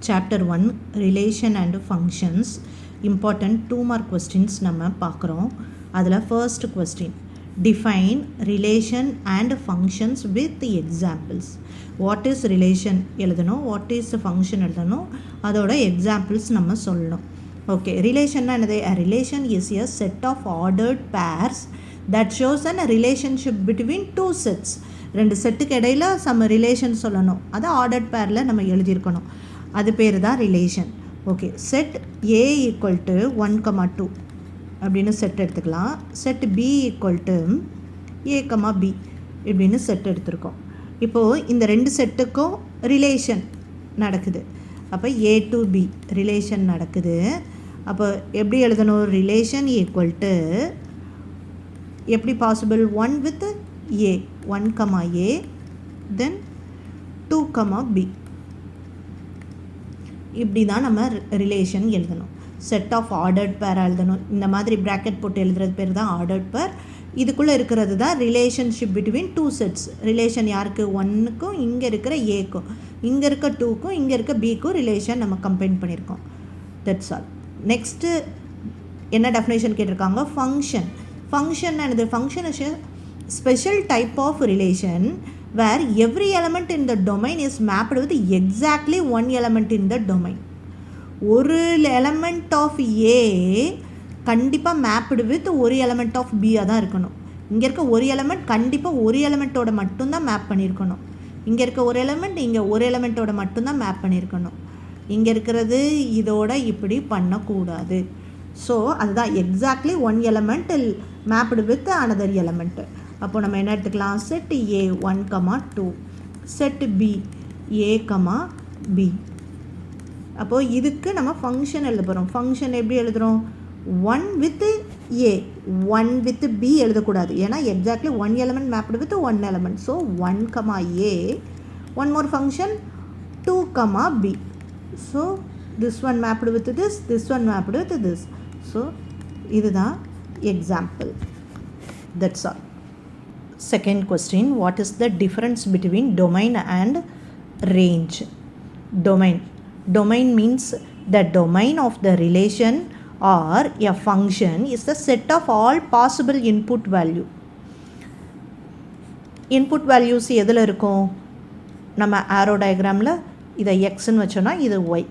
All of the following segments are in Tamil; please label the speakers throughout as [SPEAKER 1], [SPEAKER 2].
[SPEAKER 1] Chapter 1 Relation and Functions. Important 2 mark questions நம்ம பார்க்குறோம். அதில் first question, define relation and functions with the examples. What is relation எழுதணும், what is function எழுதணும், அதோட examples நம்ம சொல்லணும். Okay, relation என்னது? A relation is a set of ordered pairs that shows a relationship between two sets. ரெண்டு செட்டுக்கு இடையில் சம் ரிலேஷன் சொல்லணும், அதை ஆர்டர்ட் பேரில் நம்ம எழுதியிருக்கணும், அது பேர் தான் relation. Okay, set A equal to 1,2 அப்படின்னு செட் எடுத்துக்கலாம். Set B equal to A, B இப்படின்னு செட் எடுத்துருக்கோம். இப்போது இந்த ரெண்டு செட்டுக்கும் ரிலேஷன் நடக்குது. அப்போ ஏ டு பி ரிலேஷன் நடக்குது. அப்போ எப்படி எழுதணும்? ரிலேஷன் ஈக்குவல் டு எப்படி possible? 1 with A, 1, A, then 2, B. இப்படி தான் நம்ம ரிலேஷன் எழுதணும். செட் ஆஃப் ஆர்டர்ட் பேர் எழுதணும். இந்த மாதிரி ப்ராக்கெட் போட்டு எழுதுறது பேர் தான் ஆர்டர்ட் பேர். இதுக்குள்ளே இருக்கிறது தான் relationship between two sets. Relation யாருக்கு? 1க்கும் இங்கே இருக்கிற ஏக்கும், இங்கே இருக்க 2க்கும் இங்கே இருக்க பிக்கும் ரிலேஷன் நம்ம கம்பைன் பண்ணியிருக்கோம். That's all. நெக்ஸ்ட்டு என்ன டெஃபினேஷன் கேட்டிருக்காங்க? ஃபங்க்ஷன். ஃபங்க்ஷன் என்னது? Function is special type of relation where every element in the domain is mapped with exactly one element in the domain. ஒரு element of A கண்டிப்பாக மேப்டு வித் ஒரு எலமெண்ட் ஆஃப் பியாக தான் இருக்கணும். இங்கே இருக்க ஒரு எலமெண்ட் கண்டிப்பாக ஒரு எலமெண்ட்டோட மட்டும்தான் மேப் பண்ணியிருக்கணும். இங்கே இருக்க ஒரு எலமெண்ட் இங்கே ஒரு எலமெண்ட்டோட மட்டும்தான் மேப் பண்ணியிருக்கணும். இங்கே இருக்கிறது இதோட இப்படி பண்ணக்கூடாது. ஸோ அதுதான் exactly one element mapped with another element. அப்போ நம்ம என்ன எடுத்துக்கலாம்? Set A 1, 2, set B A, B. அப்போது இதுக்கு நம்ம ஃபங்க்ஷன் எழுத போகிறோம். ஃபங்க்ஷன் எப்படி எழுதுகிறோம்? 1 வித் ஏ, 1 வித் பி எழுதக்கூடாது, ஏன்னா exactly one element mapped with one element. So 1, A, one more function 2, B. So this one mapped with this one mapped with this. So இதுதான் example. That's all. Second question, what is the difference between domain and range? Domain. Domain means the domain of the relation or a function is the set of all possible input value. Input values எதில் இருக்கும்? நம்ம ஆரோ டயக்ராமில் இதை எக்ஸ்ன்னு வச்சோன்னா இது ஒய்.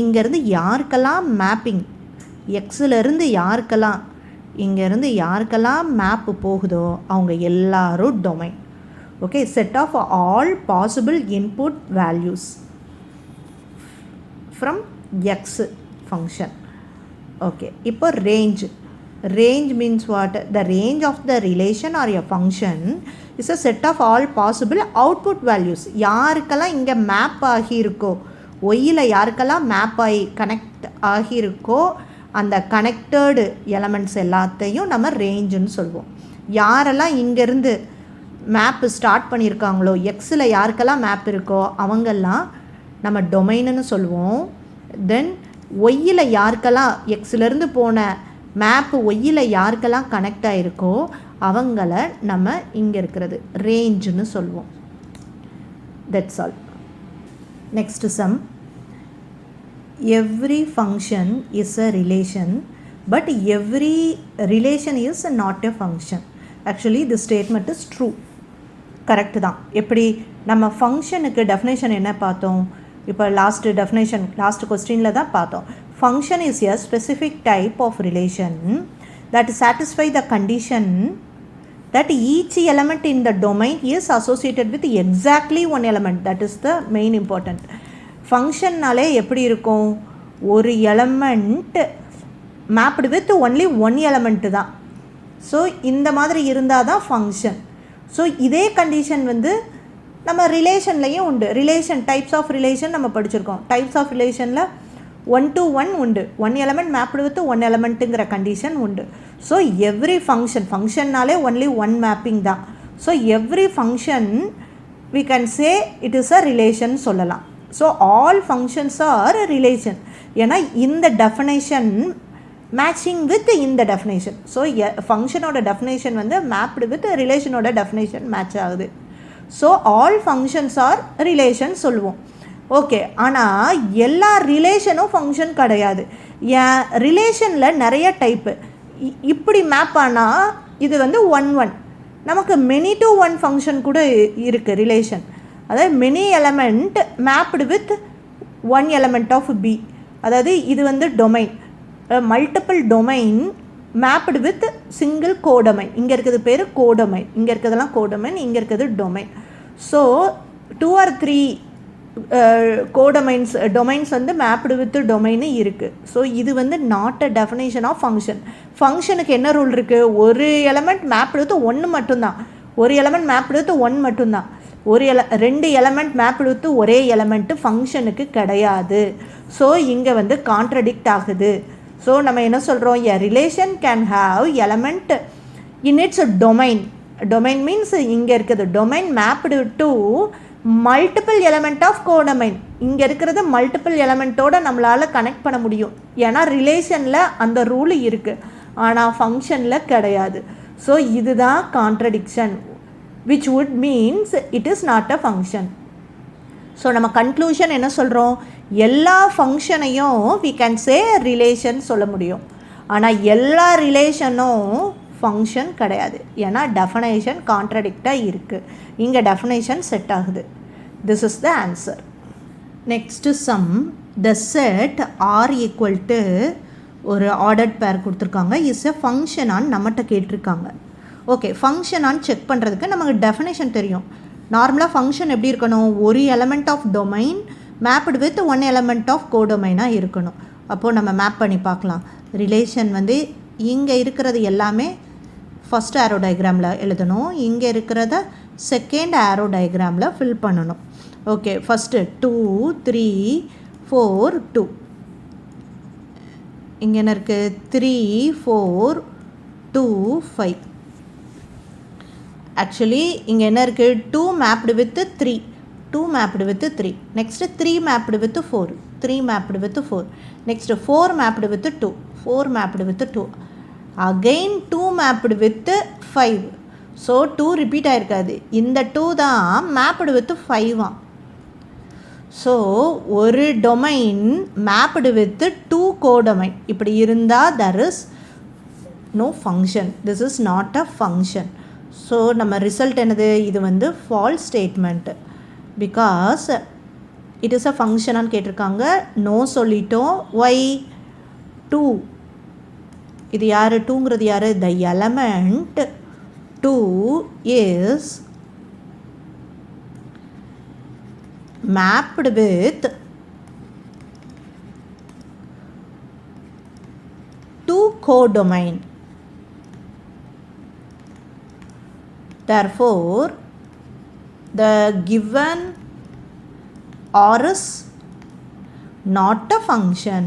[SPEAKER 1] இங்கேருந்து யாருக்கெல்லாம் மேப்பிங், எக்ஸிலேருந்து யாருக்கெல்லாம் இங்கேருந்து யாருக்கெல்லாம் மேப்பு போகுதோ அவங்க எல்லாரும் domain. Okay, set of all possible input values from X function. Okay, இப்போ range. Range means what? The range of the relation or a function is a set of all possible output values. யாருக்கெல்லாம் இங்கே மேப் ஆகியிருக்கோ, ஒய்யில் யாருக்கெல்லாம் மேப் ஆகி கனெக்ட் ஆகியிருக்கோ அந்த கனெக்டடு எலமெண்ட்ஸ் எல்லாத்தையும் நம்ம ரேஞ்சுன்னு சொல்லுவோம். யாரெல்லாம் இங்கேருந்து மேப்பு ஸ்டார்ட் பண்ணியிருக்காங்களோ, எக்ஸில் யாருக்கெல்லாம் மேப் இருக்கோ அவங்கெல்லாம் நம்ம டொமைனுன்னு சொல்லுவோம். தென் ஒய்யில் யாருக்கெல்லாம் எக்ஸிலேருந்து போன மேப்பு ஒய்யில் யாருக்கெல்லாம் கனெக்ட் ஆகிருக்கோ அவங்கள நம்ம இங்கே இருக்கிறது ரேஞ்சுன்னு சொல்லுவோம். That's all. Next sum. Every function is a relation, but every relation is not a function. Actually this statement is true. Correct தான். எப்படி? நம்ம ஃபங்க்ஷனுக்கு டெஃபினேஷன் என்ன பார்த்தோம்? இப்போ லாஸ்ட் கொஸ்டினில் தான் பார்த்தோம். Function is a specific type of relation that satisfy the condition that each element in the domain is associated with exactly one element. That is the main important. ஃபங்க்ஷன்னாலே எப்படி இருக்கும்? ஒரு element mapped with only one element தான். ஸோ இந்த மாதிரி இருந்தால் தான் ஃபங்க்ஷன். ஸோ இதே கண்டிஷன் நம்ம ரிலேஷன்லேயும் உண்டு. ரிலேஷன் டைப்ஸ் ஆஃப் ரிலேஷன் நம்ம படிச்சிருக்கோம். டைப்ஸ் ஆஃப் ரிலேஷனில் 1 to 1 உண்டு. One element mapped with one எலமெண்ட்டுங்கிற கண்டிஷன் உண்டு. ஸோ எவ்ரி ஃபங்க்ஷன்னாலே ஒன்லி ஒன் மேப்பிங் தான். So every function we can say it is a relation சொல்லலாம். So all functions are relation. ஏன்னா இந்த டெஃபினேஷன் மேட்சிங் வித் இந்த டெஃபினேஷன். ஸோ ஃபங்க்ஷனோட டெஃபினேஷன் மேப்டு வித் ரிலேஷனோட டெஃபினேஷன் மேட்ச் ஆகுது. So all functions are relation சொல்லுவோம். ஓகே, ஆனால் எல்லா ரிலேஷனும் ஃபங்க்ஷன் கிடையாது. என் ரிலேஷனில் நிறைய டைப்பு. இப்படி மேப் ஆனால் இது வந்து 1 நமக்கு மெனி டு 1 ஃபங்க்ஷன் கூட இருக்குது ரிலேஷன். அதாவது many element mapped with 1 element of B. அதாவது இது வந்து domain, multiple domain mapped with single codomain. இங்கே இருக்கிறது பேர் கோடொமைன், இங்கே இருக்கிறதெல்லாம் கோடொமைன், இங்கே இருக்கிறது டொமைன். ஸோ 2 or 3 டொமைன்ஸ் வந்து மேப்டு வித் டொமைனு இருக்குது. ஸோ இது வந்து not a definition of function. ஃபங்க்ஷனுக்கு என்ன ரூல் இருக்குது? ஒரு எலமெண்ட் மேப்டு வித் 1 மட்டும்தான். ஒரு எலமெண்ட் மேப்டு வித் 1 மட்டும்தான். 2 எலமெண்ட் மேப்டு வித் ஒரே எலமெண்ட்டு ஃபங்க்ஷனுக்கு கிடையாது. ஸோ இங்கே வந்து கான்ட்ரடிக்ட் ஆகுது. ஸோ நம்ம என்ன சொல்கிறோம்? A relation can have element in its domain. Domain means இங்கே இருக்குது domain mapped to multiple element of codomain. இங்கே இருக்கிறது மல்டிபிள் எலமெண்ட்டோடு நம்மளால் கனெக்ட் பண்ண முடியும். ஏன்னா ரிலேஷனில் அந்த ரூல் இருக்குது, ஆனால் ஃபங்க்ஷனில் கிடையாது. ஸோ இதுதான் contradiction, which would means it is not a function. So நம்ம கன்க்ளூஷன் என்ன சொல்கிறோம்? எல்லா ஃபங்க்ஷனையும் we can say ரிலேஷன் சொல்ல முடியும், ஆனால் எல்லா ரிலேஷனும் ஃபங்க்ஷன் கிடையாது. ஏன்னா டெஃபனேஷன் கான்ட்ரடிக்டாக இருக்குது. இங்கே டெஃபனேஷன் செட் ஆகுது. This is the answer. Next sum. The set are equal to ஒரு ஆர்டர்ட் பேர் கொடுத்துருக்காங்க, இஸ் எ ஃபங்க்ஷனான்னு நம்மகிட்ட கேட்டிருக்காங்க. ஓகே, ஃபங்க்ஷனான்னு செக் பண்ணுறதுக்கு நமக்கு டெஃபினேஷன் தெரியும். நார்மலாக ஃபங்க்ஷன் எப்படி இருக்கணும்? ஒரு element of domain mapped with 1 element of கோடொமைனாக இருக்கணும். அப்போது நம்ம மேப் பண்ணி பார்க்கலாம். ரிலேஷன் வந்து இங்கே இருக்கிறது எல்லாமே ஃபஸ்ட் ஆரோ டயக்ராமில் எழுதணும், இங்கே இருக்கிறத செகண்ட் ஆரோ டயக்ராமில் ஃபில் பண்ணணும். Okay, first 2 3 4 2. இங்கே என்ன இருக்குது? 3 4 2 5. ஆக்சுவலி இங்கே என்ன இருக்குது? 2 mapped with 3, 2 mapped with 3. Next 3 mapped with 4, 3 mapped with 4. Next 4 mapped with 2, 4 mapped with 2. Again 2 mapped with 5. So 2 repeat ஆகிருக்காது. இந்த 2 தான் மேப்டு வித் 5. ஸோ ஒரு டொமைன் மேப்டு வித் 2 கோடொமைன் இப்படி இருந்தால் there is no function. This is not a function. So நம்ம ரிசல்ட் என்னது? இது வந்து false statement. Because it is a ஃபங்க்ஷனான்னு கேட்டிருக்காங்க, நோ சொல்லிட்டோம். ஒய் 2? இது யார்? 2ங்கிறது யார்? The element 2 is mapped with 2 codomain. Therefore, the given R is not a function.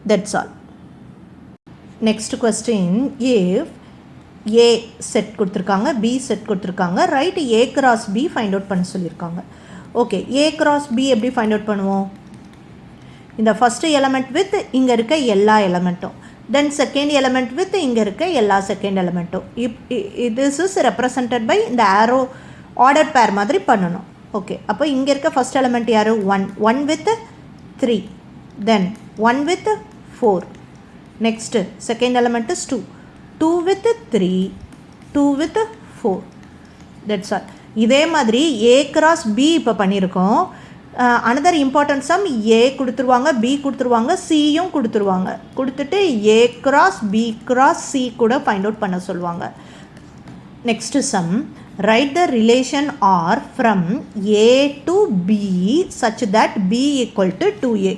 [SPEAKER 1] That's all. Next question. If A set கொடுத்துருக்காங்க, B set கொடுத்துருக்காங்க, right A cross B find out பண்ண சொல்லியிருக்காங்க. ஓகே, A cross B எப்படி ஃபைண்ட் அவுட் பண்ணுவோம்? இந்த ஃபஸ்ட்டு எலமெண்ட் வித் இங்கே இருக்க எல்லா எலமெண்ட்டும், தென் செகண்ட் எலமெண்ட் வித் இங்கே இருக்க எல்லா செகண்ட் எலமெண்ட்டும். திஸ் இஸ் ரெப்ரசன்டட் பை இந்த ஆரோ ஆர்டர் பேர் மாதிரி பண்ணணும். ஓகே, அப்போ இங்கே இருக்க ஃபஸ்ட் எலமெண்ட் யார்? 1, 1 with 3, then 1 with 4. Next second element is 2, 2 with 3, 2 with 4. That's all. இதே மாதிரி A cross B இப்போ பண்ணியிருக்கோம். அனதர் இம்பார்ட்டன்ட் சம், ஏ கொடுத்துருவாங்க, பி கொடுத்துருவாங்க, சியும் கொடுத்துருவாங்க. கொடுத்துட்டு A cross B cross C கூட ஃபைண்ட் அவுட் பண்ண சொல்லுவாங்க. Next sum, right the relation are from A to B such that B equal to 2A.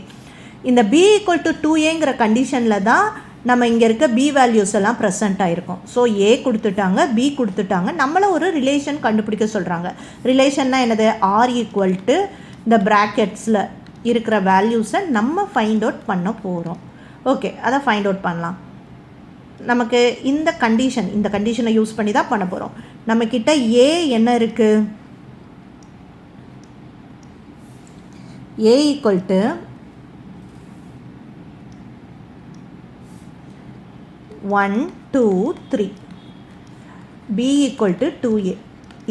[SPEAKER 1] இந்த B equal to 2Aங்கிற கண்டிஷனில் தான் நம்ம இங்கே இருக்க B வேல்யூஸ் எல்லாம் ப்ரெசென்ட் ஆகிருக்கும். ஸோ A கொடுத்துட்டாங்க, B கொடுத்துட்டாங்க, நம்மளை ஒரு ரிலேஷன் கண்டுபிடிக்க சொல்கிறாங்க. ரிலேஷன்னா என்னது? R equal to இந்த ப்ராக்கெட்ஸில் இருக்கிற வேல்யூஸை நம்ம ஃபைண்ட் அவுட் பண்ண போகிறோம். ஓகே, அதை ஃபைண்ட் அவுட் பண்ணலாம். நமக்கு இந்த கண்டிஷனை யூஸ் பண்ணி தான் பண்ண போகிறோம். நம்மக்கிட்ட A என்ன இருக்குது? A equal to 1 2 3, B equal to 2A.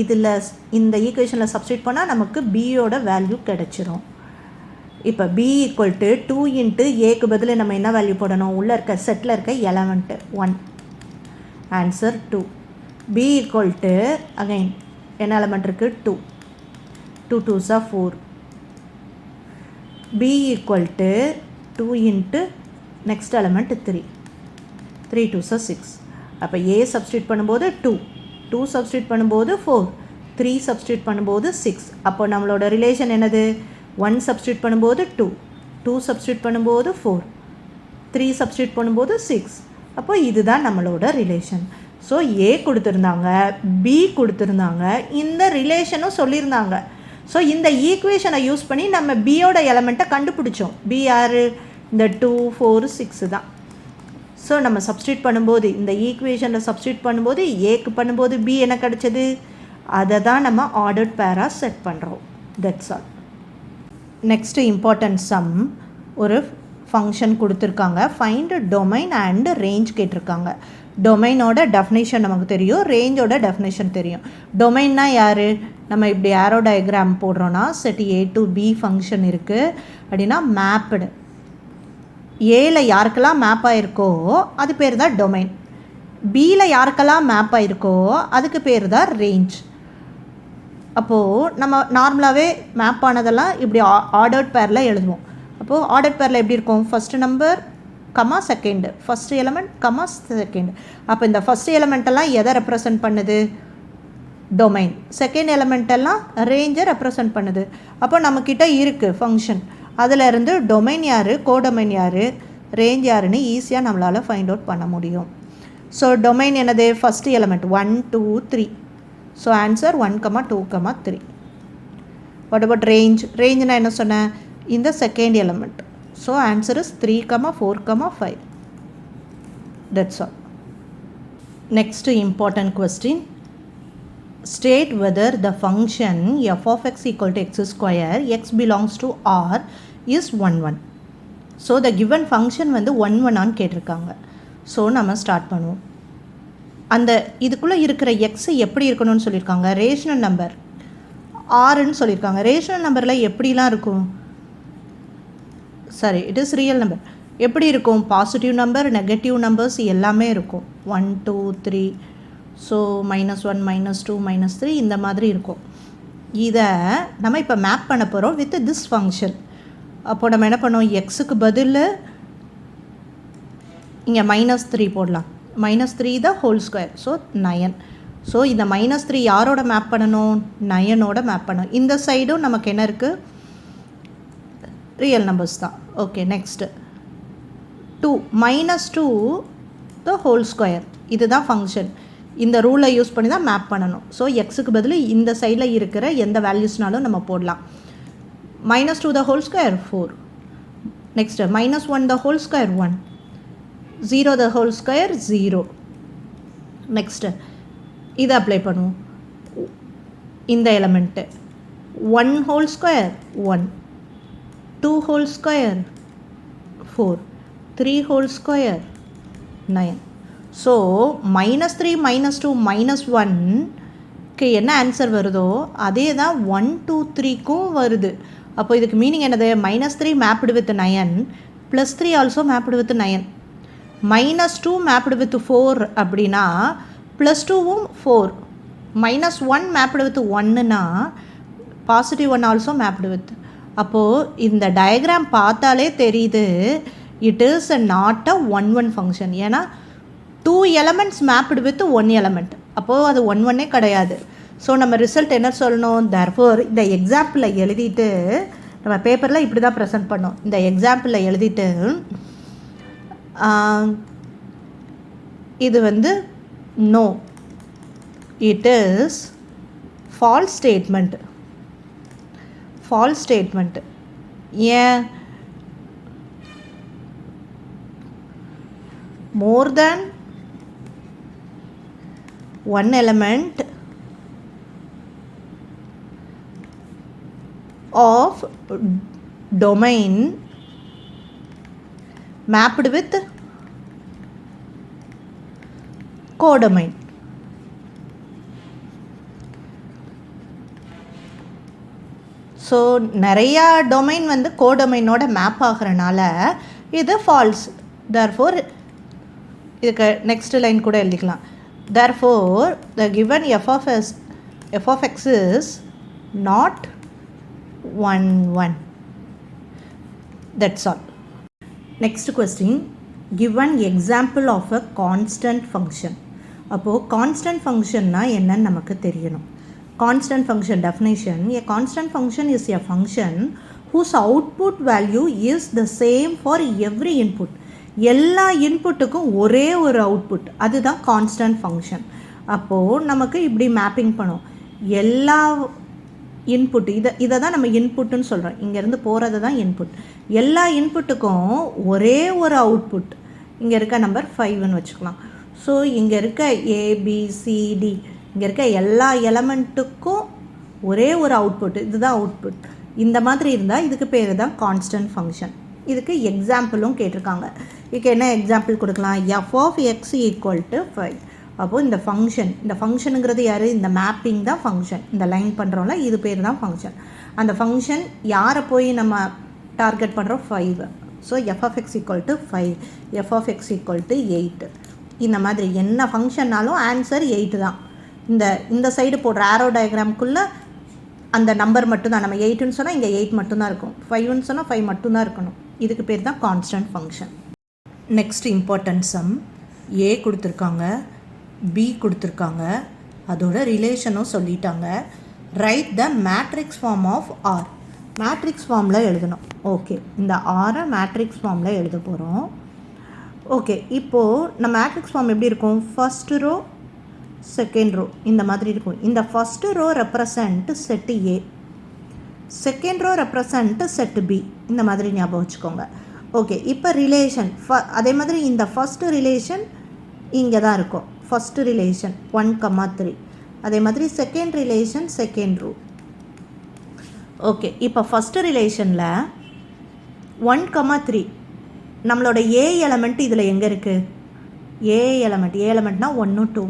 [SPEAKER 1] இதில் இந்த ஈக்குவேஷனில் சப்ஸ்டியூட் பண்ணால் நமக்கு பியோட வேல்யூ கிடச்சிரும். இப்போ b ஈக்குவல் டு 2 இன்ட்டு ஏக்கு பதில் நம்ம என்ன வேல்யூ போடணும், உள்ளே இருக்க செட்டில் இருக்க element 1, answer 2. b equal to again என்ன எலமெண்ட் இருக்குது 2, 2 2s are 4. b equal to 2 into next element 3, 3 2s are 6. அப்போ a சப்ஸ்டியூட் பண்ணும்போது 2, 2 சப்ஸ்டியூட் பண்ணும்போது 4, 3 சப்ஸ்டியூட் பண்ணும்போது 6. அப்போ நம்மளோட ரிலேஷன் என்னது, 1 சப்ஸ்டியூட் பண்ணும்போது 2, 2 சப்ஸ்டியூட் பண்ணும்போது 4, 3 சப்ஸ்டியூட் பண்ணும்போது 6. அப்போ இதுதான் நம்மளோட ரிலேஷன். ஸோ ஏ கொடுத்துருந்தாங்க, பி கொடுத்துருந்தாங்க, இந்த ரிலேஷனும் சொல்லியிருந்தாங்க. ஸோ இந்த ஈக்குவேஷனை யூஸ் பண்ணி நம்ம பியோட எலமெண்ட்டை கண்டுபிடிச்சோம். பி யார், இந்த 2 4 6 தான். ஸோ நம்ம சப்ஸ்டியூட் பண்ணும்போது இந்த ஈக்குவேஷனில் சப்ஸ்டியூட் பண்ணும்போது ஏக்கு பண்ணும்போது பி என்ன கிடச்சது, அதை தான் நம்ம ஆர்டர்ட் பேராக செட் பண்ணுறோம். That's all. Next important sum, ஒரு ஃபங்க்ஷன் கொடுத்துருக்காங்க, ஃபைண்ட் டொமைன் அண்ட் ரேஞ்ச் கேட்டிருக்காங்க. டொமைனோட டெஃபினேஷன் நமக்கு தெரியும், ரேஞ்சோட டெஃபினேஷன் தெரியும். டொமைன்னா யார், நம்ம இப்படி ஆரோ டயக்ராம் போடுறோன்னா set A to B function இருக்குது அப்படின்னா மேப்டு, ஏல யாருக்கெல்லாம் மேப் ஆகிருக்கோ அது பேர் தான் டொமைன், பியில் யாருக்கெல்லாம் மேப் ஆகிருக்கோ அதுக்கு பேர் தான் ரேஞ்ச். அப்போது நம்ம நார்மலாகவே மேப் ஆனதெல்லாம் இப்படி ஆர்டர்ட் பேரில் எழுதுவோம். அப்போது ஆர்டர்ட் பேரில் எப்படி இருக்கும், first number comma second, first element comma second. அப்போ இந்த ஃபஸ்ட் எலமெண்ட்டெல்லாம் எதை ரெப்ரசன்ட் பண்ணுது, டொமைன். செகண்ட் எலமெண்ட்டெல்லாம் ரேஞ்சை ரெப்ரசன்ட் பண்ணுது. அப்போ நம்மக்கிட்ட இருக்குது ஃபங்க்ஷன், அதில் இருந்து டொமைன் யார், கோடொமைன் யார், ரேஞ்ச் யாருன்னு ஈஸியாக நம்மளால் ஃபைண்ட் அவுட் பண்ண முடியும். ஸோ டொமைன் என்னது, first element 1 2 3. So answer 1 2 3. What about range, ரேஞ்சுனா என்ன சொன்னேன், இந்த second element. So answer is 3 4 5. That's all. Next important question, state whether the function f of x equal to x square x belongs to R is 1 1. So the given function வந்து 1 1 கேட்டிருக்காங்க. ஸோ நம்ம ஸ்டார்ட் பண்ணுவோம். அந்த இதுக்குள்ளே இருக்கிற எக்ஸ் எப்படி இருக்கணும்னு சொல்லியிருக்காங்க, ரேஷனல் நம்பர் ஆறுன்னு சொல்லியிருக்காங்க. ரேஷனல் நம்பரில் எப்படிலாம் இருக்கும், sorry it is real number. எப்படி இருக்கும், பாசிட்டிவ் நம்பர் நெகட்டிவ் நம்பர்ஸ் எல்லாமே இருக்கும். 1 2 3, ஸோ -1 -2 -3 இந்த மாதிரி இருக்கும். இதை நம்ம இப்போ மேப் பண்ண போகிறோம் வித் திஸ் ஃபங்க்ஷன். அப்போது நம்ம என்ன பண்ணோம், எக்ஸுக்கு பதில் இங்கே -3 போடலாம், -3 the whole square, so 9. So இந்த -3 யாரோட மேப் பண்ணணும், 9ஓட மேப் பண்ணணும். இந்த சைடும் நமக்கு என்ன இருக்குது, ரியல் நம்பர்ஸ் தான். Okay, next 2 -2 the whole square, இதுதான் ஃபங்க்ஷன். இந்த ரூலை யூஸ் பண்ணி தான் மேப் பண்ணணும். ஸோ எக்ஸுக்கு பதில் இந்த சைடில் இருக்கிற எந்த வேல்யூஸ்னாலும் நம்ம போடலாம். -2 the whole square 4, next -1 the whole square 1, 0 the whole square 0. Next இதை அப்ளை பண்ணுவோம். இந்த element 1 whole square 1, 2 whole square 4, 3 whole square 9. So -3 -2 -1க்கு என்ன ஆன்சர் வருதோ அதே தான் 1 2 3க்கும் வருது. அப்போ இதுக்கு மீனிங் என்னது, -3 mapped with 9 +3 also mapped with 9, -2 mapped with 4 அப்படின்னா +2வும் 4, -1 மேப்டு வித் 1னா +1 ஆல்சோ மேப்டு வித். அப்போது இந்த டயக்ராம் பார்த்தாலே தெரியுது it is not a 1 1 function. ஏன்னா 2 elements மேப்டு வித் 1 element, அப்போது அது 1 1 கிடையாது. ஸோ நம்ம ரிசல்ட் என்ன சொல்லணும், தேர்ஃபோர் இந்த எக்ஸாம்பிளில் எழுதிட்டு நம்ம பேப்பரில் இப்படி தான் ப்ரெசென்ட் பண்ணோம். இந்த எக்ஸாம்பிளில் எழுதிட்டு இது வந்து no, it is false statement. False statement ஏன், more than one element of domain mapped with codomain. So நிறையா டொமைன் வந்து கோடொமைனோட மேப் ஆகிறனால இது ஃபால்ஸ். தேர்ஃபோர் இதுக்கு நெக்ஸ்ட் லைன் கூட எழுதிக்கலாம். Therefore the given f of x is not 1 1. That's all. Next question, give an example of a constant function. அப்போது கான்ஸ்டன்ட் ஃபங்க்ஷன்னா என்னன்னு நமக்கு தெரியணும். Constant function definition, a constant function is a function whose output value is the same for every input. எல்லா இன்புட்டுக்கும் ஒரே ஒரு அவுட்புட், அதுதான் கான்ஸ்டன்ட் ஃபங்க்ஷன். அப்போது நமக்கு இப்படி மேப்பிங் பண்ணும். எல்லா இன்புட் இதை தான் நம்ம இன்புட்டுன்னு சொல்கிறோம். இங்கேருந்து போகிறது தான் இன்புட். எல்லா இன்புட்டுக்கும் ஒரே ஒரு அவுட்புட். இங்கே இருக்க நம்பர் 5ன்னு வச்சுக்கலாம். ஸோ இங்கே இருக்க ஏபிசிடி இங்கே இருக்க எல்லா எலமெண்ட்டுக்கும் ஒரே ஒரு அவுட்புட், இதுதான் அவுட்புட். இந்த மாதிரி இருந்தால் இதுக்கு பேர் தான் கான்ஸ்டன்ட் ஃபங்க்ஷன். இதுக்கு எக்ஸாம்பிளும் கேட்டிருக்காங்க. இதுக்கு என்ன எக்ஸாம்பிள் கொடுக்கலாம்? f of x equal to 5. அப்போது இந்த ஃபங்க்ஷனுங்கிறது யார்? இந்த மேப்பிங் தான் ஃபங்க்ஷன். இந்த லைன் பண்ணுறோம்ல, இது பேர் தான் ஃபங்க்ஷன். அந்த ஃபங்க்ஷன் யாரை போய் நம்ம டார்கெட் பண்ணுறோம்? 5. So f of x equal to 5, f of x equal to 8. இந்த மாதிரி என்ன ஃபங்க்ஷன்னாலும் ஆன்சர் 8 தான். இந்த சைடு போடுற ஆரோ டயக்ராம்குள்ளே அந்த நம்பர் மட்டும்தான். நம்ம 8ன்னு சொன்னால் இங்கே 8 மட்டும்தான் இருக்கும், 5ன்னு சொன்னால் 5 மட்டும்தான் இருக்கணும். இதுக்கு பேர் தான் constant function. Next important sum. A கொடுத்துருக்காங்க, பி கொடுத்துருக்காங்க, அதோட ரிலேஷனும் சொல்லிட்டாங்க. Right the matrix form of R. Matrix ஃபார்மில் எழுதணும். ஓகே, இந்த ஆரை மேட்ரிக்ஸ் ஃபார்மில் எழுத போகிறோம். ஓகே, இப்போது நம்ம மேட்ரிக்ஸ் ஃபார்ம் எப்படி இருக்கும்? ஃபஸ்ட்டு ரோ, செகண்ட் ரோ இந்த மாதிரி இருக்கும். இந்த first row represent set A, second row represent set B, இந்த மாதிரி ஞாபகம் வச்சுக்கோங்க. ஓகே, இப்போ ரிலேஷன் அதே மாதிரி இந்த ஃபஸ்ட்டு ரிலேஷன் இங்கே தான் இருக்கும். First relation 1, 3. அதே மாதிரி second relation second row. Okay, இப்போ ஃபஸ்ட்டு ரிலேஷனில் 1, 3 நம்மளோட ஏ எலமெண்ட் இதில் எங்கே இருக்குது? ஏ எலமெண்ட்னா 1, 2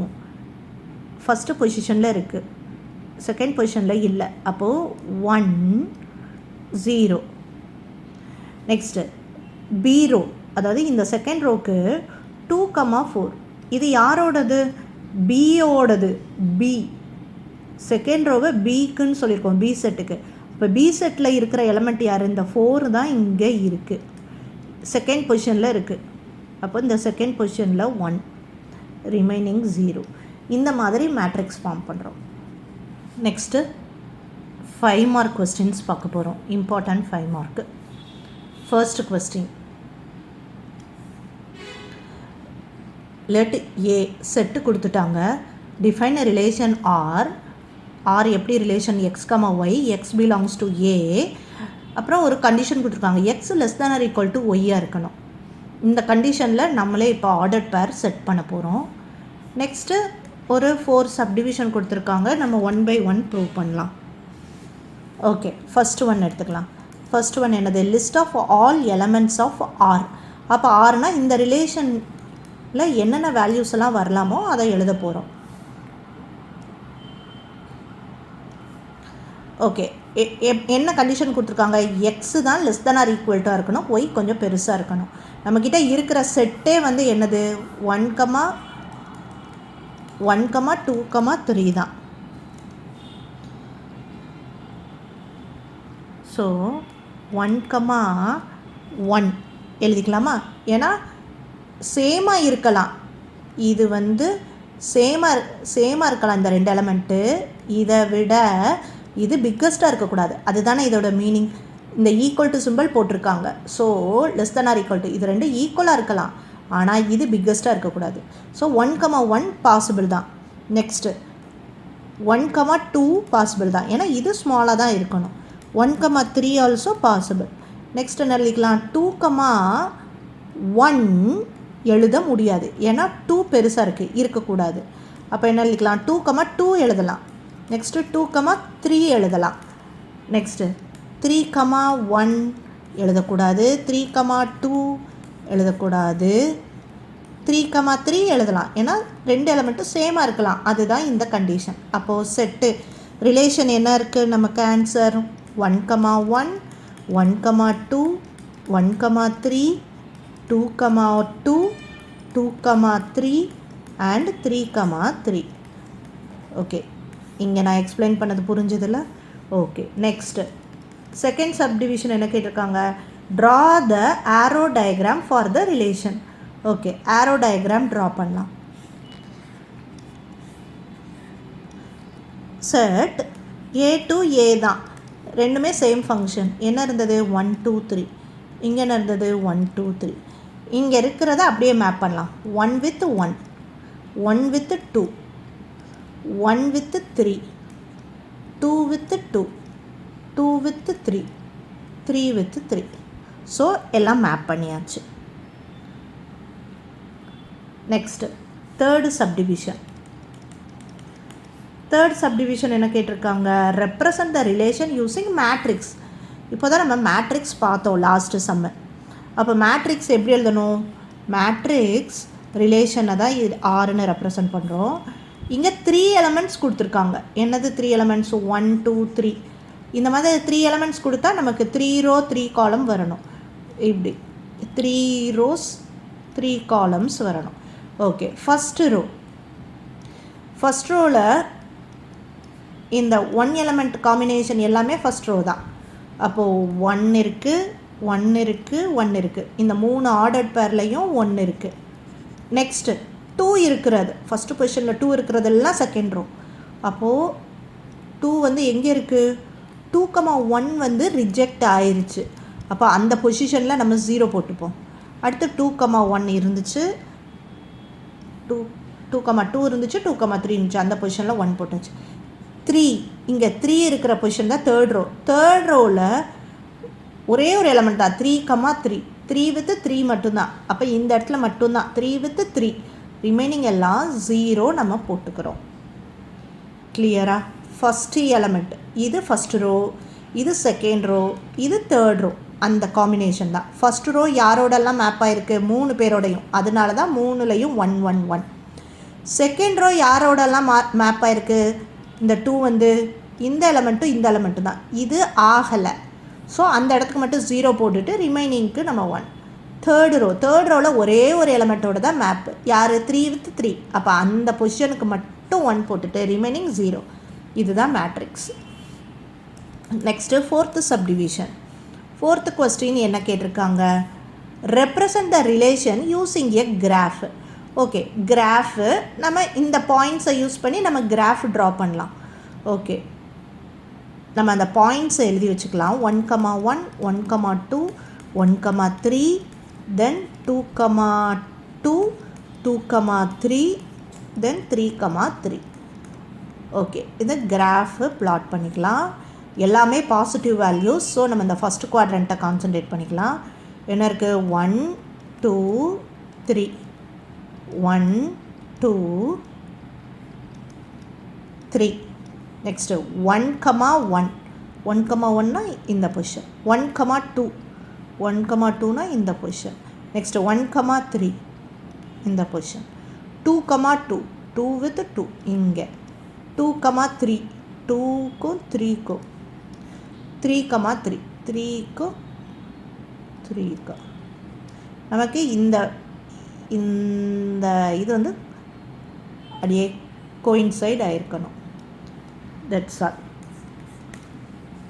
[SPEAKER 1] ஃபஸ்ட்டு பொசிஷனில் இருக்குது, செகண்ட் பொசிஷனில் இல்லை. அப்போது 1, 0. நெக்ஸ்ட்டு பி ரோ, அதாவது இந்த செகண்ட் ரோக்கு 2, 4. இது யாரோடது? பியோடது. பி செகண்ட் ரோவை பிக்குன்னு சொல்லியிருக்கோம், பி செட்டுக்கு. இப்போ பி செட்டில் இருக்கிற எலமெண்ட் யார்? இந்த 4 தான் இங்கே இருக்குது, செகண்ட் பொசிஷனில் இருக்குது. அப்போ இந்த செகண்ட் பொசிஷனில் 1, ரிமைனிங் 0. இந்த மாதிரி மேட்ரிக்ஸ் ஃபார்ம் பண்ணுறோம். நெக்ஸ்ட்டு 5 மார்க் கொஸ்டின்ஸ் பார்க்க போகிறோம். Important 5 mark. First question, let A set கொடுத்துட்டாங்க. Define relation R. ஆர் எப்படி relation? X comma Y, X belongs to A. அப்புறம் ஒரு கண்டிஷன் கொடுத்துருக்காங்க, X less than or equal to ஒய்யாக இருக்கணும். இந்த கண்டிஷனில் நம்மளே இப்போ ஆர்டர்ட் பேர் செட் பண்ண போகிறோம். நெக்ஸ்ட்டு ஒரு 4 சப்டிவிஷன் கொடுத்துருக்காங்க, நம்ம 1 by 1 ப்ரூவ் பண்ணலாம். ஓகே, ஃபஸ்ட்டு ஒன் எடுத்துக்கலாம். ஃபஸ்ட்டு ஒன் என்னது? List of all elements of R. அப்போ ஆர்னா இந்த ரிலேஷனில் என்னென்ன வேல்யூஸ் எல்லாம் வரலாமோ அதை எழுத போகிறோம். ஓகே, என்ன கண்டிஷன் கொடுத்துருக்காங்க? எக்ஸு தான் லெஸ் தேன் ஆர் ஈக்குவல்ட்டாக இருக்கணும், ஒய் கொஞ்சம் பெருசாக இருக்கணும். நம்மக்கிட்ட இருக்கிற செட்டே வந்து என்னது? 1, 2, 3 தான். ஸோ 1, 1 எழுதிக்கலாமா? ஏன்னா சேமாக இருக்கலாம், இது வந்து சேமாக இருக்கலாம் இந்த 2 எலமெண்ட்டு. இதை விட இது பிக்கஸ்ட்டாக இருக்கக்கூடாது, அதுதானே இதோட மீனிங். இந்த ஈக்குவல் டு சிம்பிள் போட்டிருக்காங்க. So less than or equal to, இது 2 ஈக்குவலாக இருக்கலாம், ஆனால் இது பிக்கஸ்ட்டாக இருக்கக்கூடாது. ஸோ 1, 1 பாசிபிள் தான். நெக்ஸ்ட்டு 1, 2 பாசிபிள் தான், ஏன்னா இது ஸ்மாலாக தான் இருக்கணும். 1, 3 ஆல்சோ பாசிபிள். நெக்ஸ்ட் என்ன எழுதிக்கலாம்? 2, 1 எழுத முடியாது, ஏன்னா 2 பெருசாக இருக்கக்கூடாது. அப்போ என்ன எழுதிக்கலாம்? 2, 2 எழுதலாம். நெக்ஸ்ட்டு 2, 3 எழுதலாம். நெக்ஸ்ட்டு 3, 1 எழுதக்கூடாது, 3, 2 எழுதக்கூடாது, 3, 3 எழுதலாம், ஏன்னா 2 எலமெண்ட்டும் சேமாக இருக்கலாம், அதுதான் இந்த கண்டிஷன். அப்போது செட்டு ரிலேஷன் என்ன இருக்குது நமக்கு? Answer 1, 1, 1, 2, 1, 3, 2, 2, 2, 3 and 3, 3. ஓகே, இங்கே நான் எக்ஸ்பிளைன் பண்ணது புரிஞ்சதில்ல? ஓகே, நெக்ஸ்ட் செகண்ட் சப்டிவிஷன் என்ன கேட்டிருக்காங்க? Draw the arrow diagram for the relation. Okay, arrow diagram draw பண்ணலாம். செட் ஏ டு ஏ தான், ரெண்டுமே சேம் ஃபங்க்ஷன். என்ன இருந்தது? 1, 2, 3. இங்கே என்ன இருந்தது? 1, 2, 3. இங்கே இருக்கிறத அப்படியே மேப் பண்ணலாம். 1 with 1, 1 with 2, 1 with 3, 2 with 2, 2 with 3, 3 with 3. So எல்லாம் மேப் பண்ணியாச்சு. Next third subdivision. Third subdivision என்ன கேட்டிருக்காங்க? Represent the relation using matrix. இப்போ தான் நம்ம மேட்ரிக்ஸ் பார்த்தோம் லாஸ்ட்டு சம்மர். அப்போ மேட்ரிக்ஸ் எப்படி எழுதணும்? மேட்ரிக்ஸ் ரிலேஷனை தான் ஆறுன்னு ரெப்ரசன்ட் பண்ணுறோம். இங்கே 3 எலமெண்ட்ஸ் கொடுத்துருக்காங்க. என்னது 3 எலமெண்ட்ஸ்? 1, 2, 3. இந்த மாதிரி 3 எலமெண்ட்ஸ் கொடுத்தா நமக்கு 3 ரோ 3 காலம் வரணும். இப்படி 3 ரோஸ் 3 காலம்ஸ் வரணும். ஓகே, ஃபஸ்ட்டு ரோவில் இந்த 1 எலமெண்ட் காம்பினேஷன் எல்லாமே ஃபஸ்ட் ரோ தான். அப்போது 1 இருக்குது, 1 இருக்குது, 1 இருக்குது. இந்த 3 ஆர்டர்ட் பேர்லையும் 1 இருக்குது. நெக்ஸ்ட்டு 2 இருக்கிறது, ஃபஸ்ட்டு பொசிஷனில் 2 இருக்கிறதெல்லாம் செகண்ட் ரோ. அப்போது 2 வந்து எங்கே இருக்குது? 2, 1 வந்து ரிஜெக்ட் ஆயிடுச்சு. அப்போ அந்த பொசிஷனில் நம்ம 0 போட்டுப்போம். அடுத்து 2, 1 இருந்துச்சு, 2, 2 இருந்துச்சு, 2, 3 இருந்துச்சு. அந்த பொசிஷனில் 1 போட்டுச்சு. 3, இங்கே 3 இருக்கிற பொசிஷன் தான் தேர்ட் ரோ. தேர்ட் ரோவில் ஒரே ஒரு எலமெண்ட் தான், 3, 3. 3 with 3 மட்டும்தான். அப்போ இந்த இடத்துல மட்டும்தான் 3 with 3. ரிமைனிங் எல்லாம் 0 நம்ம போட்டுக்கிறோம். கிளியரா? ஃபஸ்ட்டு எலமெண்ட் இது ஃபஸ்ட் ரோ, இது செகண்ட் ரோ, இது தேர்ட் ரோ. அந்த காம்பினேஷன் தான். ஃபஸ்ட் ரோ யாரோடெல்லாம் மேப் ஆகிருக்கு? 3 பேரோடையும். அதனால தான் 3லையும் 1, 1, 1. செகண்ட் ரோ யாரோடெல்லாம் மேப் ஆகிருக்கு? இந்த 2 வந்து இந்த எலமெண்ட்டும் இந்த எலமெண்ட்டும் தான். இது ஆகலை. ஸோ அந்த இடத்துக்கு மட்டும் 0 போட்டுட்டு ரிமைனிங்க்கு நம்ம 1. தேர்டு ரோவில் ஒரே ஒரு எலமெண்ட்டோட தான் மேப்பு. யார்? 3 with 3. அப்போ அந்த பொசிஷனுக்கு மட்டும் 1 போட்டுட்டு ரிமைனிங் 0. இதுதான் matrix. Next fourth subdivision. Fourth question என்ன கேட்டிருக்காங்க? Represent the relation using a graph. Okay, graph நம்ம இந்த பாயிண்ட்ஸை யூஸ் பண்ணி நம்ம கிராஃப் ட்ரா பண்ணலாம். ஓகே, நம்ம அந்த பாயிண்ட்ஸை எழுதி வச்சுக்கலாம். 1, 1, 1, 2, 1, 3, தென் 2, 2, 2, 3, தென் 3, 3. ஓகே, இந்த கிராஃபு பிளாட் பண்ணிக்கலாம். எல்லாமே பாசிட்டிவ் வேல்யூஸ். ஸோ நம்ம இந்த ஃபஸ்ட் குவாட்ரண்ட்டை கான்சன்ட்ரேட் பண்ணிக்கலாம். என்ன இருக்குது? 1, 2, 3. 1, 2, 3. நெக்ஸ்ட்டு 1, 1. 1, 1னா இந்த பொசிஷன். 1, 2. 1, 2னா இந்த பொசிஷன். நெக்ஸ்ட்டு 1, 3 இந்த பொசிஷன். 2, 2. 2 with 2 இங்கே. 2, 3. 2க்கும் 3க்கும். 3, 3. 3க்கும் 3க்கும். நமக்கு இந்த இது வந்து அப்படியே கோயின்சைட் ஆகிருக்கணும். That's all.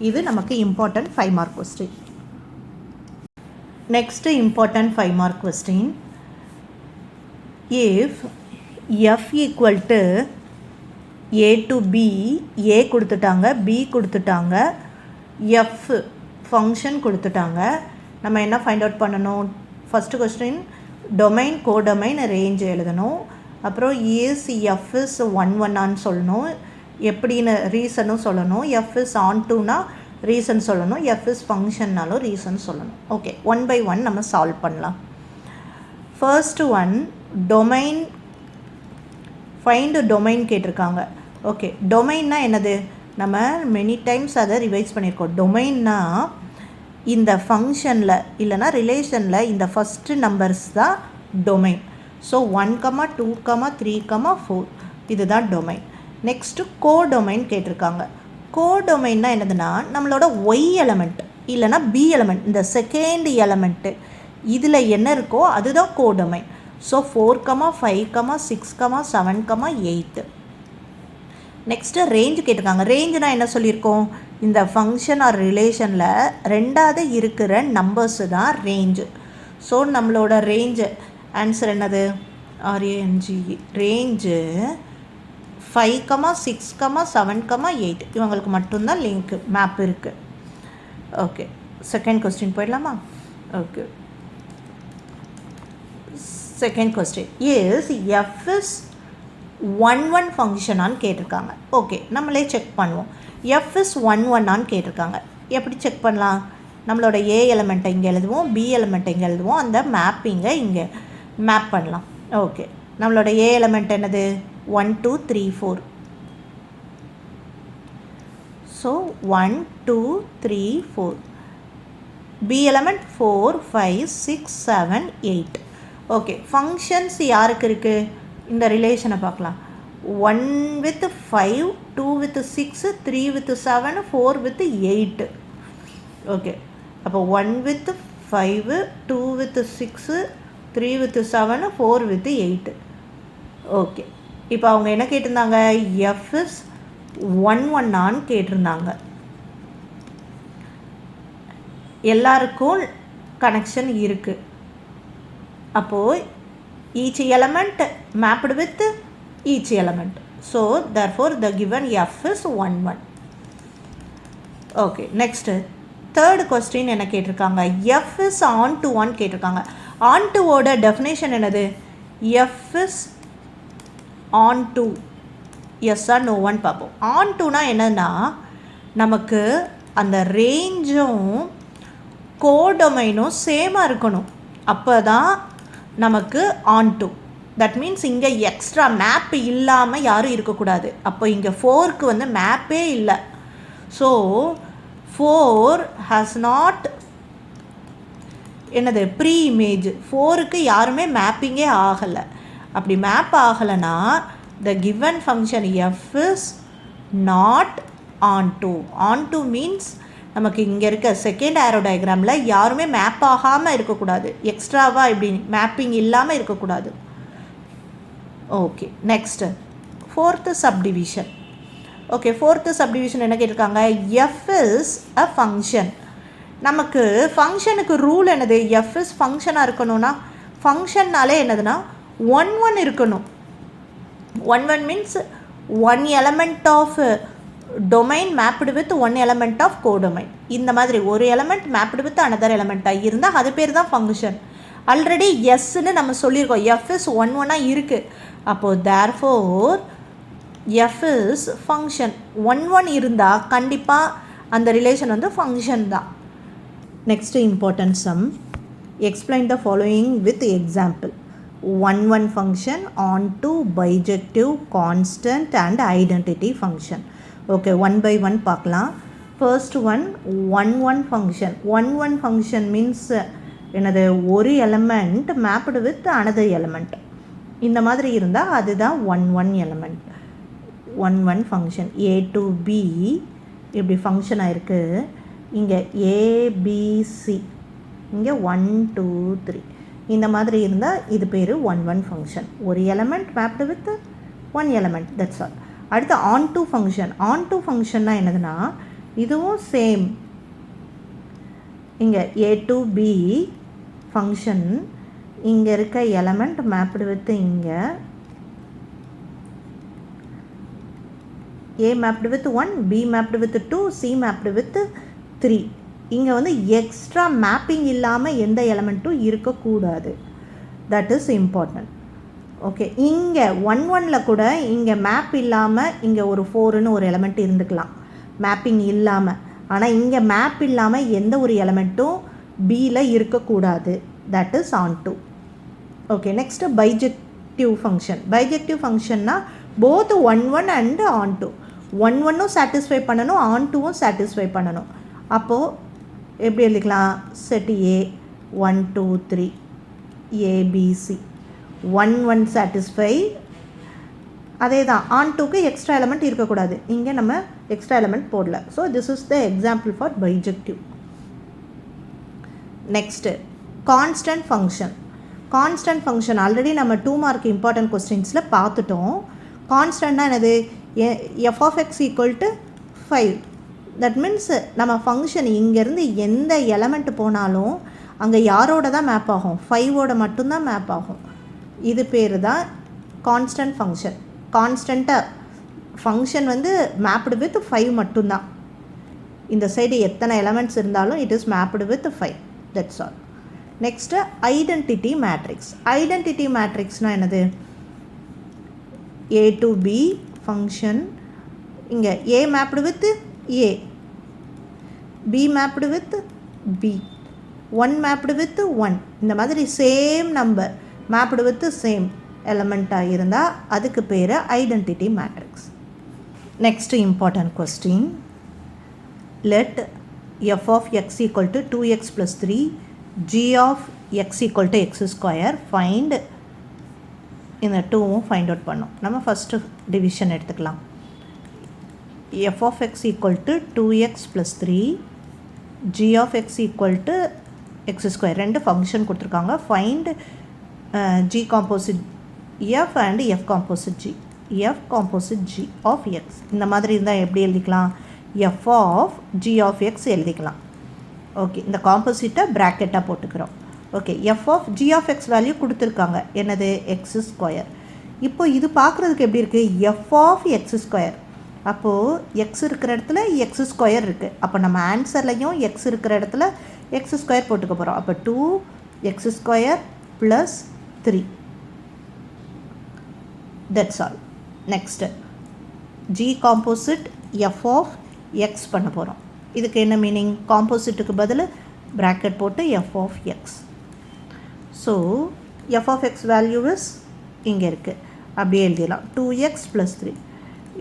[SPEAKER 1] இது நமக்கு important 5 mark question. Next important 5 mark question. If F equal to A to B, A கொடுத்துட்டாங்க, பி கொடுத்துட்டாங்க, எஃப் ஃபங்க்ஷன் கொடுத்துட்டாங்க. நம்ம என்ன ஃபைண்ட் அவுட் பண்ணணும்? First question domain, codomain, range எழுதணும். அப்புறம் இஸ் எஃப் இஸ் 1, 1 சொல்லணும். எப்படின்னு ரீசனும் சொல்லணும். எஃப் இஸ் ஆன் டூனா ரீசன் சொல்லணும். எஃப் இஸ் ஃபங்க்ஷன்னாலும் ரீசன் சொல்லணும். ஓகே, 1 by 1 நம்ம சால்வ் பண்ணலாம். First one domain, find domain கேட்டிருக்காங்க. ஓகே, டொமைன்னா என்னது? நம்ம மெனி டைம்ஸ் அதை ரிவைஸ் பண்ணியிருக்கோம். டொமைன்னா இந்த ஃபங்க்ஷனில் இல்லைனா ரிலேஷனில் இந்த ஃபஸ்ட்டு நம்பர்ஸ் தான் டொமைன். ஸோ 1, 2, 3, 4 இதுதான் டொமைன். நெக்ஸ்ட்டு கோடொமைன் கேட்டிருக்காங்க. கோடொமைன்னா என்னதுன்னா நம்மளோட ஒய் எலமெண்ட் இல்லைனா பி எலமெண்ட், இந்த செகண்ட் எலமெண்ட்டு இதில் என்ன இருக்கோ அதுதான் கோடொமைன். ஸோ 4, 5, 6, 7, 8. நெக்ஸ்ட்டு ரேஞ்சு கேட்டிருக்காங்க. ரேஞ்சுனா என்ன சொல்லியிருக்கோம், இந்த ஃபங்க்ஷன் ஆர் ரிலேஷனில் ரெண்டாவது இருக்கிற நம்பர்ஸு தான் ரேஞ்சு. ஸோ நம்மளோட ரேஞ்சு ஆன்சர் என்னது, RANGE ரேஞ்சு 5, 6, 7, 8 இவங்களுக்கு மட்டும்தான் லிங்க்கு மேப் இருக்குது. ஓகே, செகண்ட் கொஸ்டின் போயிடலாமா? Okay, second question is F is 1 ஃபங்க்ஷனான்னு கேட்டிருக்காங்க. ஓகே, நம்மளே செக் பண்ணுவோம். எஃப் இஸ் 1 கேட்டிருக்காங்க. எப்படி செக் பண்ணலாம், நம்மளோட ஏ எலமெண்ட்டை இங்கே எழுதுவோம், பி எலமெண்ட்டை இங்கே எழுதுவோம், அந்த மேப்பிங்கை இங்கே மேப் பண்ணலாம். ஓகே, நம்மளோட ஏ எலமெண்ட் என்னது 1 2 3 4. So 1 2 3 4. B element 4 5 6 7 8. Okay, functions யாருக்கு இருக்குது, இந்த ரிலேஷனை பார்க்கலாம். 1 with 5, 2 with 6, 3 with 7, 4 with 8. Okay, அப்போ 1 with 5, 2 with 6, 3 with 7, 4 with 8. Okay, இப்போ அவங்க என்ன கேட்டிருந்தாங்க, எஃப் இஸ் 1 கேட்டிருந்தாங்க. எல்லாருக்கும் கனெக்ஷன் இருக்குது. அப்போது each element mapped with each element. So therefore the given f is 1 1. Okay, next third question என்ன கேட்டிருக்காங்க, f is on to 1 கேட்டிருக்காங்க. on to ஓட definition என்னது, f is on to yes or no one பார்ப்போம். on to னா என்னன்னா, நமக்கு அந்த ரேஞ்சும் கோடொமைனும் சேமாக இருக்கணும், அப்போ தான் நமக்கு ஆன் டு. தட் மீன்ஸ் இங்கே எக்ஸ்ட்ரா மேப் இல்லாமல் யாரும் இருக்கக்கூடாது. அப்போ இங்கே 4க்கு வந்து மேப்பே இல்லை. ஸோ 4 ஹாஸ் நாட் என்னது ப்ரீ இமேஜ். 4க்கு யாருமே மேப்பிங்கே ஆகலை. அப்படி மேப் ஆகலைன்னா the given function F is not on to. On to means நமக்கு இங்கே இருக்க செகண்ட் ஆரோ டயக்ராமில் யாருமே மேப் ஆகாமல் இருக்கக்கூடாது, எக்ஸ்ட்ராவாக இப்படி மேப்பிங் இல்லாமல் இருக்கக்கூடாது. Okay, next fourth subdivision. Okay, fourth subdivision என்ன கேட்டிருக்காங்க, எஃப் இஸ் அ ஃபங்க்ஷன். நமக்கு ஃபங்க்ஷனுக்கு ரூல் என்னது, எஃப் இஸ் ஃபங்க்ஷனாக இருக்கணும்னா, ஃபங்க்ஷன்னாலே என்னதுன்னா 1 1 இருக்கணும். 1 1 means 1 element of domain mapped with 1 element of codomain. இந்த மாதிரி ஒரு எலமெண்ட் மேப்டு வித் அனதர் எலமெண்ட்டாக இருந்தால் அது பேர் தான் ஃபங்க்ஷன். ஆல்ரெடி எஸ்ன்னு நம்ம சொல்லியிருக்கோம், எஃப் இஸ் 1 1 இருக்குது. அப்போது தேர்ஃபோர் எஃப் இஸ் ஃபங்க்ஷன். 1 1 இருந்தால் கண்டிப்பாக அந்த ரிலேஷன் வந்து ஃபங்க்ஷன் தான். Next important sum, explain the following with example. 1 1 function, onto, bijective, constant and identity function. Okay, 1 by 1 பார்க்கலாம். First one 1 1 function. 1 1 function means என்னது, ஒரு element mapped with another element. இந்த மாதிரி இருந்தால் அதுதான் 1 1 element. 1 1 function. A to B இப்படி ஃபங்க்ஷனாக இருக்குது. இங்கே ABC, இங்கே 1 2 3 இந்த மாதிரி இருந்தால் இது பேர் 1 1 ஃபங்க்ஷன். ஒரு element mapped with 1 element, that's all. அடுத்து onto function. Onto ஃபங்க்ஷன்னா என்னதுன்னா, இதுவும் சேம். இங்கே A to B ஃபங்க்ஷன், இங்கே இருக்க எலமெண்ட் மேப்டு வித் இங்கே A mapped with 1, B mapped with 2, C mapped with 3. இங்கே வந்து எக்ஸ்ட்ரா மேப்பிங் இல்லாமல் எந்த எலமெண்ட்டும் இருக்கக்கூடாது. That is important. ஓகே, இங்கே 1 1ல் கூட இங்கே மேப் இல்லாமல் இங்கே ஒரு 4ன்னு ஒரு எலமெண்ட் இருந்துக்கலாம், மேப்பிங் இல்லாமல். ஆனால் இங்கே மேப் இல்லாமல் எந்த ஒரு எலமெண்ட்டும் பியில் இருக்கக்கூடாது. That is onto. Okay, next bijective function. Bijective ஃபங்க்ஷன்னா போத் 1 1 அண்ட் ஆன் டு. 1 1ம் சாட்டிஸ்ஃபை பண்ணணும், ஆன் டுவும் சாட்டிஸ்ஃபை பண்ணணும். அப்போது எப்படி எழுதிக்கலாம், செட் A 1 2 3 ABC 1 1 சாட்டிஸ்ஃபை. அதே தான், ஆன் டூக்கு எக்ஸ்ட்ரா எலமெண்ட் இருக்கக்கூடாது. இங்கே நம்ம எக்ஸ்ட்ரா எலமெண்ட் போடல. So this is the example for bijective. Next constant function. Constant function already நம்ம 2 மார்க் இம்பார்ட்டன்ட் கொஸ்டின்ஸில் பார்த்துட்டோம். கான்ஸ்டன்ட்னா என்னது? F of x equal to 5. That means நம்ம ஃபங்க்ஷன் இங்கேருந்து எந்த எலமெண்ட் போனாலும் அங்கே யாரோட தான் மேப் ஆகும்? 5ஓட மட்டும்தான் மேப் ஆகும். இது பேர் தான் கான்ஸ்டன்ட் ஃபங்க்ஷன். கான்ஸ்டண்ட்டாக ஃபங்க்ஷன் வந்து மேப்டு வித் 5 மட்டும்தான். இந்த சைடு எத்தனை எலமெண்ட்ஸ் இருந்தாலும் it is mapped with 5. That's all. Next identity matrix. Identity மேட்ரிக்ஸ்னால் என்னது? A to B ஃபங்க்ஷன், இங்கே A mapped with A, B mapped with B, 1 mapped with 1, இந்த மாதிரி same number mapped with same எலமெண்ட்டாக இருந்தால் அதுக்கு பேர் identity matrix. Next important question. Let f of x equal to 2x plus 3, g of x equal to x square. Find இந்த 2வும் ஃபைண்ட் அவுட் பண்ணோம். நம்ம ஃபஸ்ட்டு டிவிஷன் எடுத்துக்கலாம். f of x equal to 2x plus 3, g of x equal to x square. ரெண்டு ஃபங்க்ஷன் கொடுத்துருக்காங்க. Find g composite f and f composite g. f composite g of x. இந்த மாதிரி இருந்தால் எப்படி எழுதிக்கலாம்? f of g of x எழுதிக்கலாம். ஓகே, இந்த காம்போசிட்டை ப்ராக்கெட்டாக போட்டுக்கிறோம். Okay, f of g of x value கொடுத்துருக்காங்க. என்னது? x square. இப்போ இது பார்க்குறதுக்கு எப்படி இருக்குது? f of x square. அப்போது x இருக்கிற இடத்துல x ஸ்கொயர் இருக்குது. அப்போ நம்ம ஆன்சர்லையும் x இருக்கிற இடத்துல x ஸ்கொயர் போட்டுக்க போகிறோம். அப்போ 2x square plus 3. That's all. Next g composite f of x பண்ண போகிறோம். இதுக்கு என்ன மீனிங்? காம்போசிட்டுக்கு பதில் ப்ராக்கெட் போட்டு f of x. So f of x value is இங்கே இருக்குது. அப்படியே எழுதிடலாம். 2x + 3.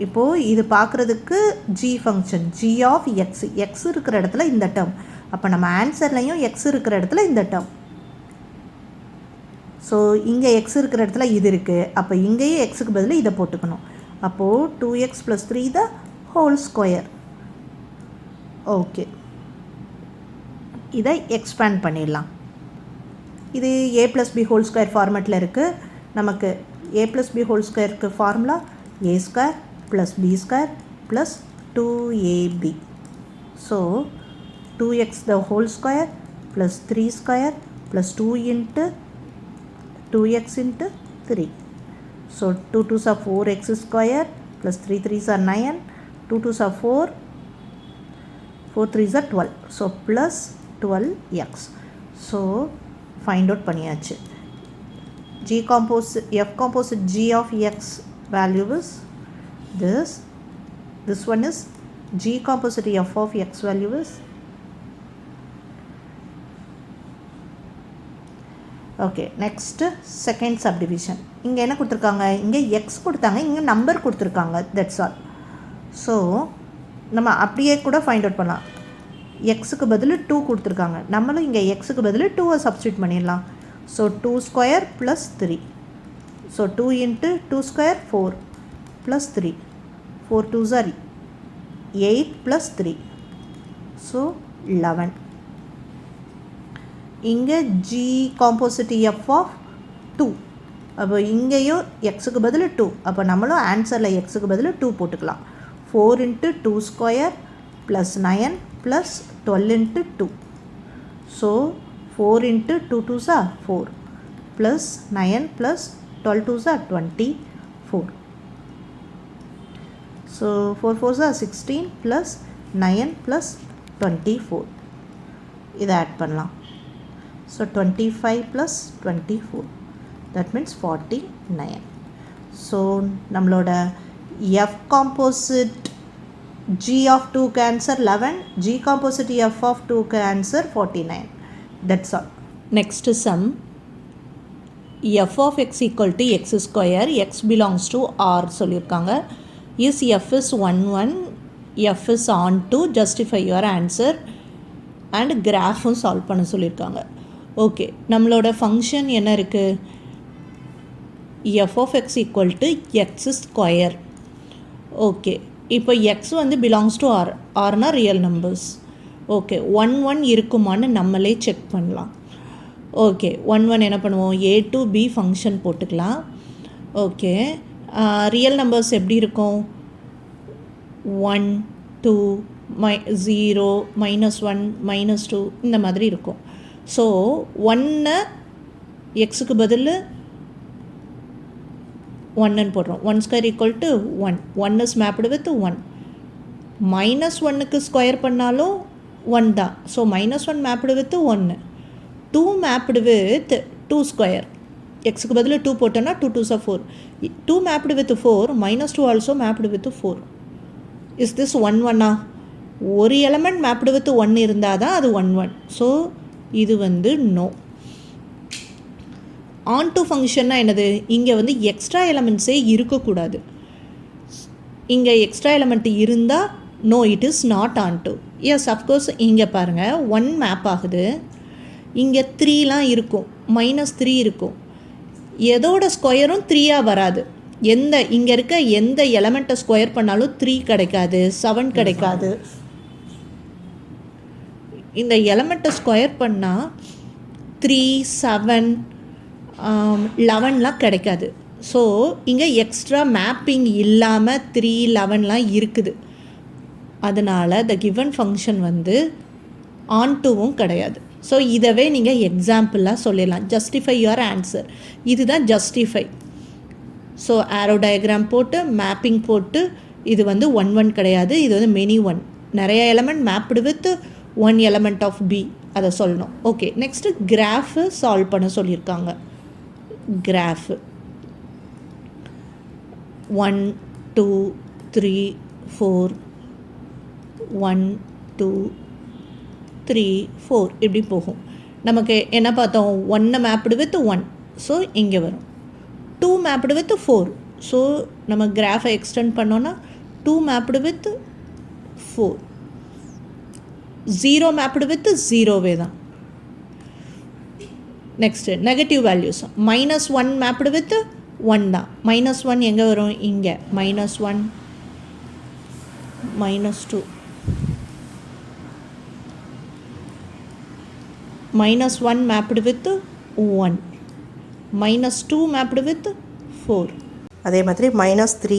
[SPEAKER 1] இப்போது இது பார்க்குறதுக்கு g function g of x. x இருக்கிற இடத்துல இந்த டேர்ம். அப்போ நம்ம ஆன்சர்லையும் x இருக்கிற இடத்துல இந்த டேர்ம். ஸோ இங்கே x இருக்கிற இடத்துல இது இருக்குது. அப்போ இங்கேயே எக்ஸுக்கு பதில் இதை போட்டுக்கணும். அப்போது 2x + 3 the whole square. Okay, இதை எக்ஸ்பேண்ட் பண்ணிடலாம். இது a + b ஹோல் ஸ்கொயர் ஃபார்மேட்டில் இருக்குது. நமக்கு a + b ஹோல் ஸ்கொயருக்கு formula a² + b² + 2ab. So 2x the whole square plus 3 square plus 2 into 2x into 3. So 2 2s are 4x square plus 3 3s are 9. 2 2s are 4. 4 3s are 12. So plus 12x. So find out பண்ணியாச்சு. G composite f composite g of x value is this. This one is g composite f of x value is okay. Next second subdivision. இங்கே என்ன கொடுத்துருக்காங்க? இங்கே x கொடுத்தாங்க, இங்கே நம்பர் கொடுத்துருக்காங்க. That's all. ஸோ நம்ம அப்படியே கூட ஃபைண்ட் அவுட் பண்ணலாம். எக்ஸுக்கு பதில் 2 கொடுத்துருக்காங்க. நம்மளும் இங்கே எக்ஸுக்கு பதில் 2 சப்ஸ்டியூட் பண்ணிடலாம். So 2 square plus 3. So 2 into 2 square 4 plus 3. 4 2s are 8 plus 3. So 11. இங்கே g காம்போசிட் f of 2. அப்போ இங்கேயும் எக்ஸுக்கு பதில் 2. அப்போ நம்மளும் ஆன்சரில் எக்ஸுக்கு பதில் 2 போட்டுக்கலாம். 4 into 2 square plus 9 plus 12 into 2. So 4 into 2 2s are 4 plus 9 plus 12 2s are 24. So 4 4s are 16 plus 9 plus 24. இதை ஆட் பண்ணலாம். So 25 plus 24. That means 49. So நம்மளோட f composite g of 2 க்கு answer 11, g composite f of 2 க்கு answer 49. That's all. Next sum. f of x equal to x square, x belongs to R சொல்லியிருக்காங்க. is f is 1 1, f is on to justify your answer and கிராஃபும் சால்வ் பண்ண சொல்லியிருக்காங்க. ஓகே, நம்மளோட ஃபங்க்ஷன் என்ன இருக்குது? f of x equal to x square. Okay, இப்போ எக்ஸ் வந்து பிலாங்ஸ் டு ஆர், ஆர்னா ரியல் நம்பர்ஸ். ஓகே, 1 1 இருக்குமான்னு நம்மளே செக் பண்ணலாம். ஓகே, 1 1 என்ன பண்ணுவோம், ஏ டு பி ஃபங்க்ஷன் போட்டுக்கலாம். ஓகே, ரியல் நம்பர்ஸ் எப்படி இருக்கும், 1 2 0 -1 -2 இந்த மாதிரி இருக்கும். ஸோ 1 எக்ஸுக்கு பதில் 1 போடுறோம். 1 square equal to 1. 1 is mapped with 1. -1க்கு ஸ்கொயர் பண்ணாலும் 1 தான். So -1 mapped with 1. 2 mapped with 2 square. எக்ஸுக்கு பதில் 2 போட்டோன்னா 2 2s are 4. 2 mapped with 4. -2 also mapped with 4. Is this 1 1? ஒரு எலமெண்ட் மேப்டு வித் 1 இருந்தால் தான் அது 1 1. ஸோ இது வந்து நோ. ஆன் டு ஃபங்க்ஷன்னா என்னது, இங்கே வந்து எக்ஸ்ட்ரா எலமெண்ட்ஸே இருக்கக்கூடாது. இங்கே எக்ஸ்ட்ரா எலமெண்ட் இருந்தால் no, it is not onto. Yes, of course இங்கே பாருங்கள் 1 மேப் ஆகுது. இங்கே 3லாம் இருக்கும், -3 இருக்கும். எதோட ஸ்கொயரும் 3ஆக வராது. இங்கே இருக்க எந்த எலமெண்ட்டை ஸ்கொயர் பண்ணாலும் 3 கிடைக்காது, 7 கிடைக்காது. இந்த எலமெண்ட்டை ஸ்கொயர் பண்ணால் 3 7 11லாம் கிடைக்காது. ஸோ இங்கே எக்ஸ்ட்ரா மேப்பிங் இல்லாமல் 3 11லாம் இருக்குது. அதனால் த கிவன் ஃபங்க்ஷன் வந்து ஆன் டுவும் கிடையாது. ஸோ இதவே நீங்கள் எக்ஸாம்பிளாக சொல்லிடலாம். ஜஸ்டிஃபை யுவர் ஆன்சர், இதுதான் ஜஸ்டிஃபை. ஸோ ஆரோ டயக்ராம் போட்டு மேப்பிங் போட்டு இது வந்து 1 1 கிடையாது, இது வந்து மெனி 1. நிறைய element mapped with 1 element of B, அதை சொல்லணும். ஓகே, நெக்ஸ்ட்டு கிராஃபு சால்வ் பண்ண சொல்லியிருக்காங்க. கிராஃபு 1 2 3 4 1 2 3 4 இப்படி போகும். நமக்கு என்ன பார்த்தோம், 1 மேப்டு வித் 1, ஸோ இங்கே வரும். 2 மேப்டு வித் 4, ஸோ நம்ம கிராஃபை எக்ஸ்டெண்ட் பண்ணோன்னா 2 மேப்டு வித் 4. 0 மேப்டு வித் 0வே தான். Next negative values. -1 mapped with 1 தான். -1 எங்கே வரும், இங்கே. -1 -2 -1 மேப்டு வித் 1. -2 mapped with 4.
[SPEAKER 2] அதே மாதிரி -3,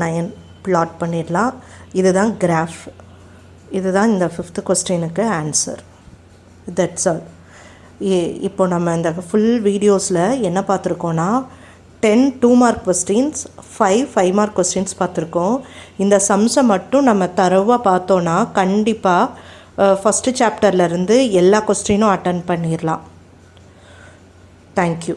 [SPEAKER 2] 9 பிளாட் பண்ணிடலாம். இதுதான் கிராஃப். இதுதான் இந்த 5th கொஸ்டினுக்கு ஆன்சர். That's all. இப்போ நம்ம இந்த ஃபுல் வீடியோஸில் என்ன பார்த்துருக்கோன்னா 10 2 மார்க் கொஸ்டின்ஸ், 5 மார்க் கொஸ்டின்ஸ் பார்த்துருக்கோம். இந்த சம்ஸை மட்டும் நம்ம தரவாக பார்த்தோன்னா கண்டிப்பாக ஃபஸ்ட்டு சாப்டர்லேருந்து எல்லா கொஸ்டினும் அட்டன் பண்ணிடலாம். தேங்க்யூ.